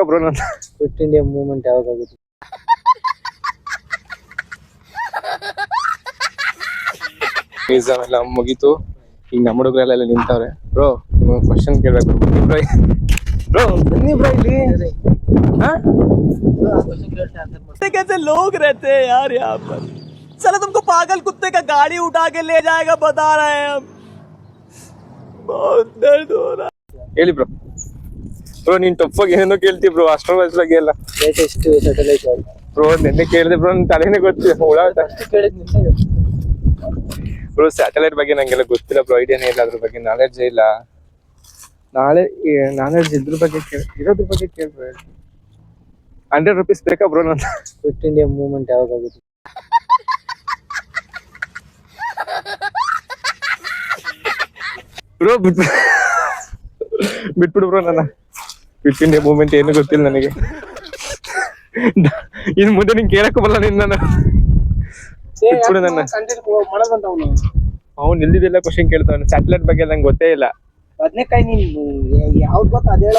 Bro ನನ್ನ quit India movement ಯಾವಾಗ ಆಗುತ್ತೆ? ಎಕ್ಸಾಮ್ ಎಲ್ಲ ಮುಗೀತು, ಈಗ ನಮ್ಮ ಹುಡುಗರೆಲ್ಲ ನಿಂತವ್ರೆ. ಬ್ರೋ ಕ್ವಶನ್ ಕೇಳ್ಬೇಕು ಬ್ರೋ, ಬನ್ನಿ ಬ್ರೋ ಇಲ್ಲಿ. कैसे लोग रहते हैं यार यहाँ पर। चलो तुमको पागल कुत्ते का गाड़ी उठा के ले जाएगा बता रहे हैं हम। बहुत दर्द हो रहा है। ಹೇಳಿ ಬ್ರೋ. ಬ್ರೋ ನೀನ್ ಟಫಾಗಿ ಏನೇನೋ ಕೇಳ್ತಿ ಬ್ರೋ, ಅಸ್ಟ್ರಾಲಜಿ ಬಗ್ಗೆ ಎಲ್ಲ. ಲೇಟೆಸ್ಟ್ ಸ್ಯಾಟಲೈಟ್ ಬ್ರೋ ನೆನ್ನೆ ಕೇಳಿದೆ ಬ್ರೋ, ನನ್ ತಲೆನೇ ಗೊತ್ತಿಲ್ಲ. ಬ್ರೋ ಸ್ಯಾಟಲೈಟ್ ಬಗ್ಗೆ ನಂಗೆಲ್ಲ ಗೊತ್ತಿಲ್ಲ ಬ್ರೋ, ಐಡಿಯಾನೇ ಇಲ್ಲ ಅದ್ರ ಬಗ್ಗೆ, ನಾಲೆಡ್ಜ್ ಇಲ್ಲ. ನಾಲೆಡ್ಜ್ ಇದ್ರ ಬಗ್ಗೆ ಇರೋದ್ರ ಬಗ್ಗೆ ಕೇಳ್ಬ್ರೋ. 100 rupees ಬೇಕಾ ಬ್ರೋ? ನನ್ನ ಕ್ವಿಟ್ ಇಂಡಿಯಾ ಮೂವ್ಮೆಂಟ್ ಯಾವಾಗ ಆಗುತ್ತೆ? ಬ್ರೋ ಬಿಟ್ಬಿಡು ಬ್ರೋ, ನನ್ನ ಕ್ವಿಟ್ ಇಂಡಿಯಾ ಮೂವ್ಮೆಂಟ್ ಏನು ಗೊತ್ತಿಲ್ಲ ನನಗೆ. ಇನ್ ಮುಂದೆ ನಿಂಗೆ ಕೇಳಕ್ಕೂ ಬರಲ್ಲ ನಿನ್ನ. ಬಿಟ್ಬಿಡು ನನ್ನ. ಅವ್ನು ನಿಲ್ದಿದ್ದೆಲ್ಲ ಕ್ವಶನ್ ಕೇಳ್ತಾವ, ಸ್ಯಾಟಲೈಟ್ ಬಗ್ಗೆ ನಂಗೆ ಗೊತ್ತೇ ಇಲ್ಲ. ಬದ್ನೆಕಾಯಿ ನೀನ್ ಯಾವ್ದು ಗೊತ್ತ ಅದೇ